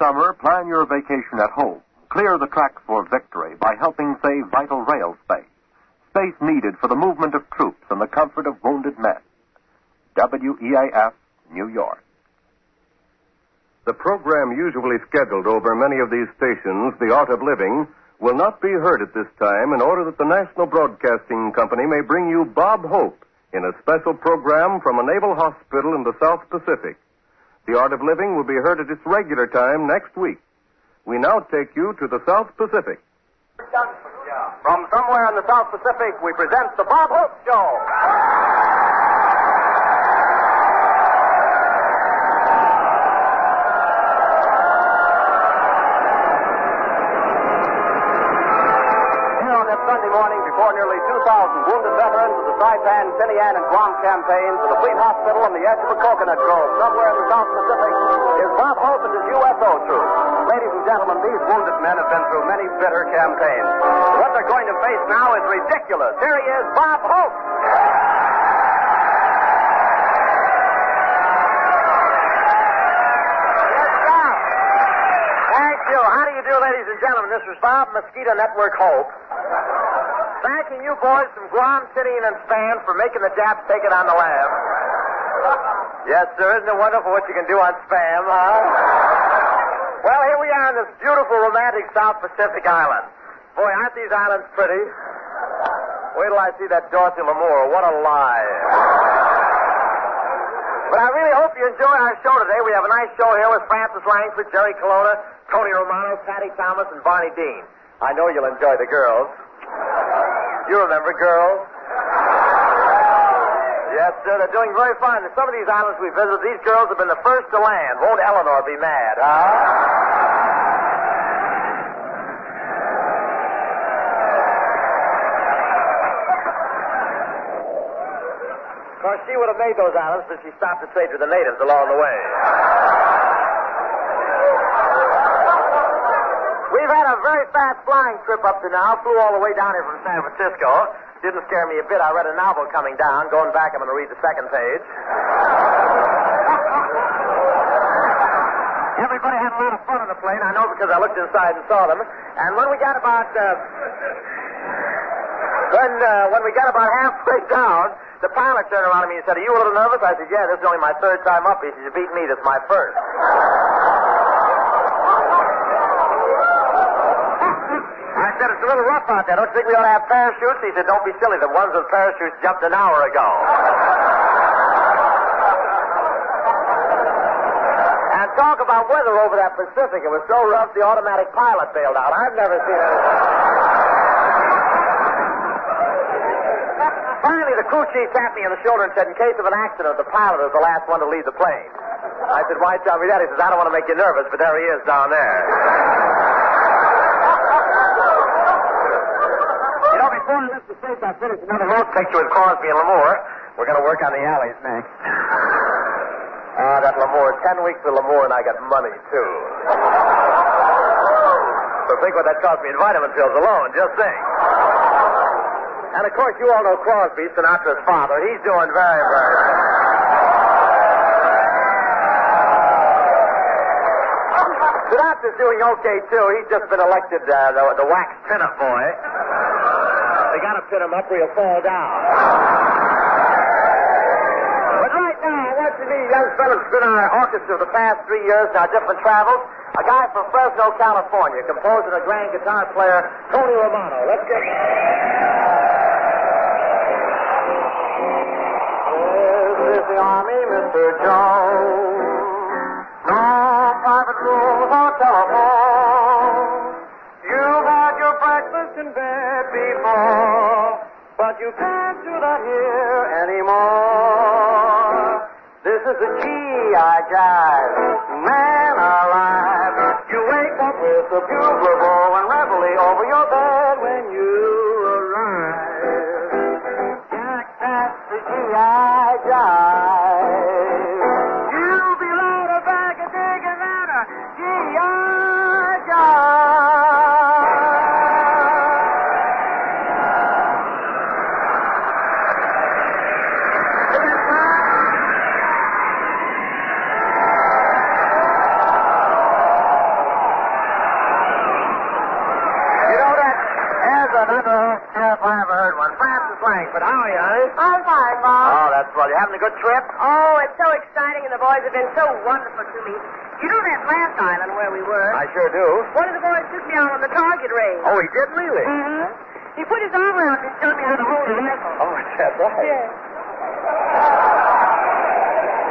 summer, plan your vacation at home. Clear the track for victory by helping save vital rail space. Space needed for the movement of troops and the comfort of wounded men. WEAF, New York. The program usually scheduled over many of these stations, The Art of Living, will not be heard at this time in order that the National Broadcasting Company may bring you Bob Hope in a special program from a naval hospital in the South Pacific. The Art of Living will be heard at its regular time next week. We now take you to the South Pacific. From somewhere in the South Pacific, we present the Bob Hope Show. Sunday morning, before nearly 2,000 wounded veterans of the Saipan, Tinian, and Guam campaigns, at the Fleet Hospital on the edge of a coconut grove somewhere in the South Pacific, is Bob Hope and his USO troop. Ladies and gentlemen, these wounded men have been through many bitter campaigns. What they're going to face now is ridiculous. Here he is, Bob Hope. Thank you. How do you do, ladies and gentlemen? This is Bob, Mosquito Network Hope. Thanking you boys from Guam, Tinian, and Span for making the Japs take it on the lam. Yes, sir. Isn't it wonderful what you can do on Spam, huh? Well, here we are on this beautiful, romantic South Pacific island. Boy, aren't these islands pretty? Wait till I see that Dorothy Lamour. What a lie. But I really hope you enjoy our show today. We have a nice show here with Francis Langford, Jerry Colonna, Tony Romano, Patty Thomas, and Barney Dean. I know you'll enjoy the girls. You remember girls? Yes, sir. They're doing very fine. In some of these islands we visit, these girls have been the first to land. Won't Eleanor be mad, huh? Of course, she would have made those islands, but she stopped to trade with the natives along the way. We've had a very fast flying trip up to now. Flew all the way down here from San Francisco. Didn't scare me a bit. I read a novel coming down. Going back, I'm going to read the second page. Everybody had a lot of fun on the plane. I know because I looked inside and saw them. And when we got about halfway down, the pilot turned around to me and said, "Are you a little nervous?" I said, "Yeah, this is only my third time up." He said, "You beat me. This is my first." I said, "It's a little rough out there. Don't you think we ought to have parachutes?" He said, "Don't be silly. The ones with parachutes jumped an hour ago." And talk about weather over that Pacific. It was so rough, the automatic pilot bailed out. I've never seen it. Finally, the crew chief tapped me on the shoulder and said, "In case of an accident, the pilot is the last one to leave the plane." I said, "Why tell me that?" He says, "I don't want to make you nervous, but there he is down there." Before I left the States, I finished another road picture with Crosby and Lamour. We're going to work on the alleys next. That Lamour, 10 weeks with Lamour, and I got money, too. So think what that cost me in vitamin pills alone, just think. And, of course, you all know Crosby, Sinatra's father. He's doing very, very well. Sinatra's doing okay, too. He's just been elected the wax pin-up boy. They got to pin him up or he'll fall down. But right now, I want you to meet a young fellow who's been our orchestra the past 3 years in our different travels. A guy from Fresno, California, composer and a grand guitar player, Tony Romano. Let's get This is the Army, Mr. Jones. No private rooms or telephone. You've had your breakfast in bed before, but you can't do that here anymore. This is the G.I. Jive, man alive. You wake up with the bugle blow and reveille over your bed when you arrive. Jack, that's the G.I. Jive. You'll be louder back and digging than a G.I. Jive. Maxwell. You having a good trip? Oh, it's so exciting, and the boys have been so wonderful to me. You know that last island where we were? I sure do. One of the boys took me out on the target range. Oh, he did really? Mm-hmm. He put his arm around me and showed me how to hold a rifle. Oh, that's right. Yeah.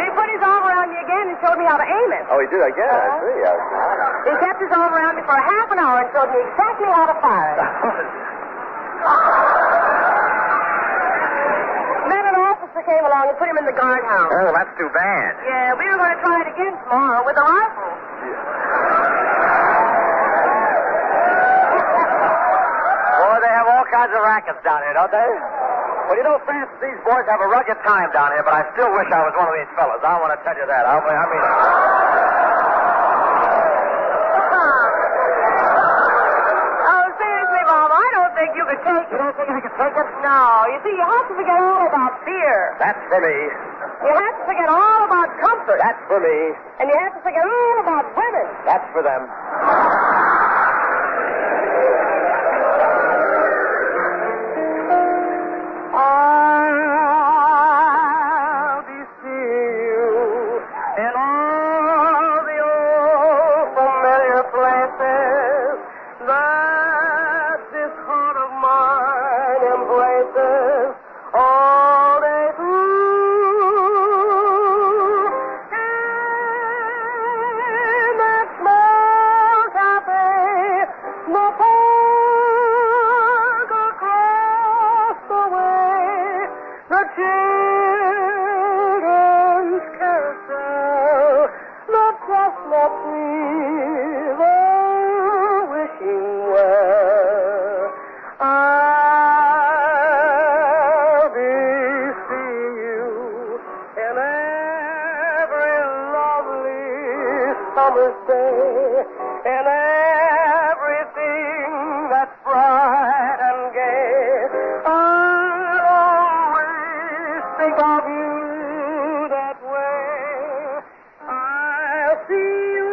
He put his arm around me again and showed me how to aim it. Oh, he did again. I see. He kept his arm around me for a half an hour and showed me exactly how to fire it. Then an officer came along and put him in the guardhouse. Oh, that's too bad. Yeah, we were going to try it again tomorrow with a rifle. Boy, they have all kinds of rackets down here, don't they? Well, you know, Francis, these boys have a rugged time down here, but I still wish I was one of these fellas. I want to tell you that. I mean... Oh, seriously, Bob, I don't think you could take it. You don't think I can take it? No, you see, you have to forget all about fear. That's for me. You have to forget all about comfort. That's for me. And you have to forget all about women. That's for them. I'll be seeing you in all the old familiar places that this heart of mine embraces all day through. In that small cafe, the park across the way, the children's carousel, the chestnut tree, the wishing well. I'll be seeing you in every lovely summer's day, in everything that's bright and gay. I'll always think of you that way. I'll see you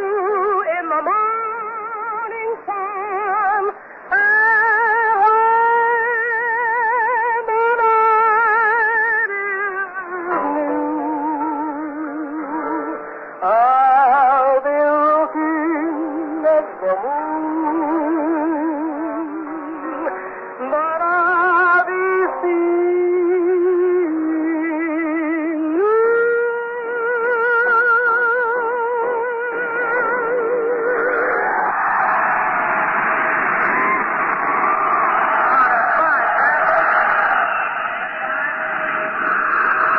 in the morning sun, and when the night is new, I'll be looking at the moon, but I'll be seeing you.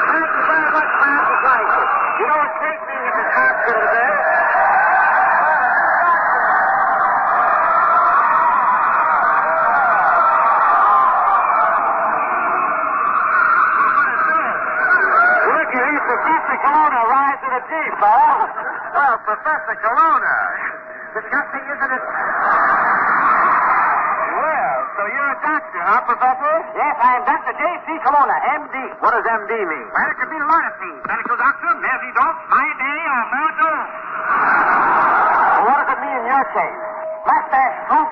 Thank you very much, Francis Lyson. You know, it's great being at this hospital today. Look at he's Professor Colonna rise to the Jeep, Paul. Well, Professor Colonna. Disgusting, isn't it? Well, so you're a doctor, huh, Professor? Yes, I'm Dr. J.C. Colonna, M.D. What does MD mean? Well, it could mean a lot of things. Medical doctor, Mercy-Doc, my day, or Myrtle. Well, what does it mean in your case? Mustache Troop.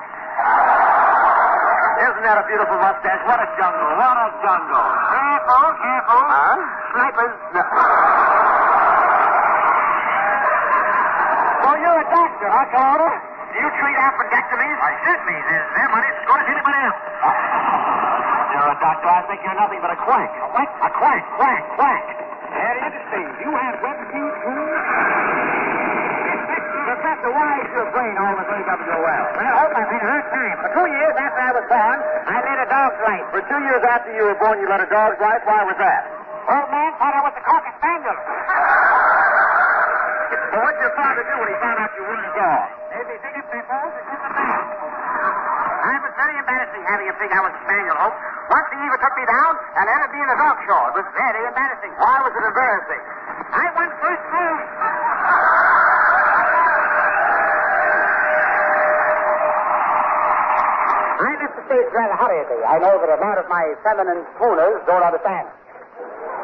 Isn't that a beautiful mustache? What a jungle. What a jungle. Careful, careful. Huh? Snipers. So you're a doctor, huh, Colonna? Do you treat appendectomies? Why, certainly. They're money as good as anybody else. You're a doctor. I think you're nothing but a quack. A what? A quack, quack, quack. Very interesting. You have web teeth, too? Professor, why is your brain always going up so well? Well, Hope, I've had a hard time. For 2 years after I was born, I led a dog's life. For 2 years after you were born, you led a dog's life. Why was that? Old man thought I was a cocker spaniel. Well, what'd your father do when he found out you weren't a dog? Maybe bigger pimples or just a man. It was very embarrassing having a pig I was a spaniel, Hope. Once he even took me down and handed me in a dog show. It was very embarrassing. Why was it embarrassing? I won first place. I left the States rather hurriedly. I know that a lot of my feminine schooners don't understand.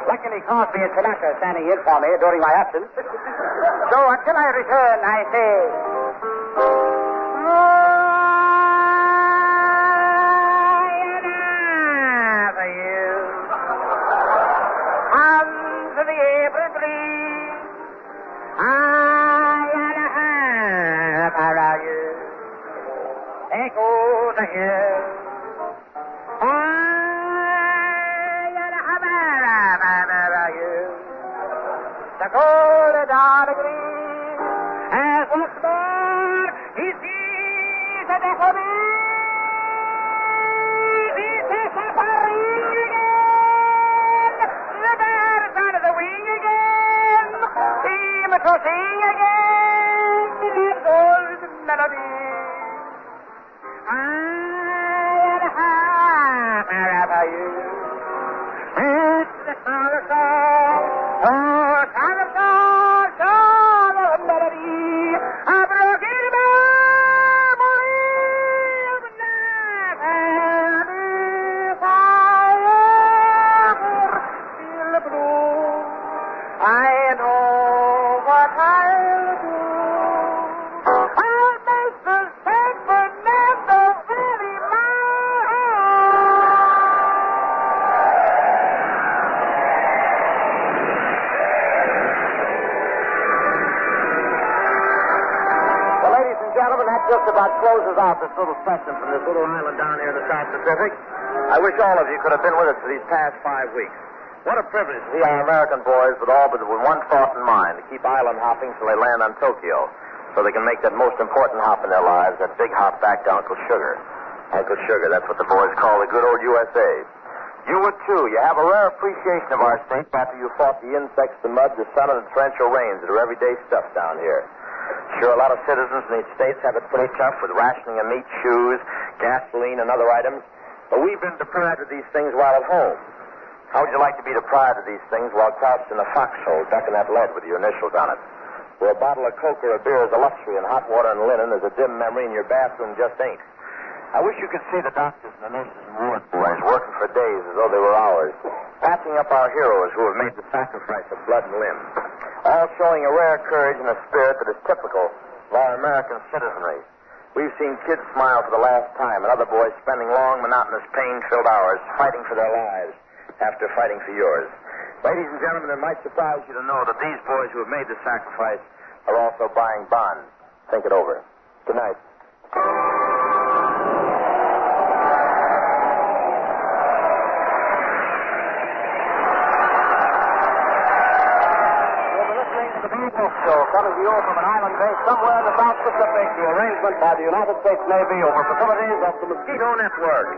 Luckily, Crosby and Tanaka are standing in for me during my absence. So until I return, I say... Sayonara, you. The golden dawn green, as once more he sees the death of me. He says suffering again, the birds under the wing again, seem to sing again, the golden melody. I am happy about you. It's the song of songs. Oh, song of songs, song of melody, a broken memory of the night, and if I ever feel blue, I know what I'll do. I'll make the sacred never really Gentlemen, that just about closes out this little section from this little island down here in the South Pacific. I wish all of you could have been with us for these past 5 weeks. What a privilege to see our American boys with all but with one thought in mind, to keep island hopping till they land on Tokyo, so they can make that most important hop in their lives, that big hop back to Uncle Sugar. Uncle Sugar, that's what the boys call the good old USA. You would, too. You have a rare appreciation of our state after you fought the insects, the mud, the sun, and the torrential rains that are everyday stuff down here. Sure, a lot of citizens in these states have it pretty tough with rationing of meat, shoes, gasoline, and other items. But we've been deprived of these things while at home. How would you like to be deprived of these things while crouched in a foxhole, ducking that lead with your initials on it? Where a bottle of Coke or a beer is a luxury and hot water and linen is a dim memory and your bathroom just ain't. I wish you could see the doctors and the nurses and ward boys working for days as though they were hours, patching up our heroes who have made the sacrifice of blood and limb, all showing a rare courage and a spirit that is typical of our American citizenry. We've seen kids smile for the last time and other boys spending long, monotonous, pain-filled hours fighting for their lives after fighting for yours. Ladies and gentlemen, it might surprise you to know that these boys who have made the sacrifice are also buying bonds. Think it over. Good night. Show coming to you from an island base somewhere in the South Pacific. The arrangement by the United States Navy over facilities of the Mosquito Network.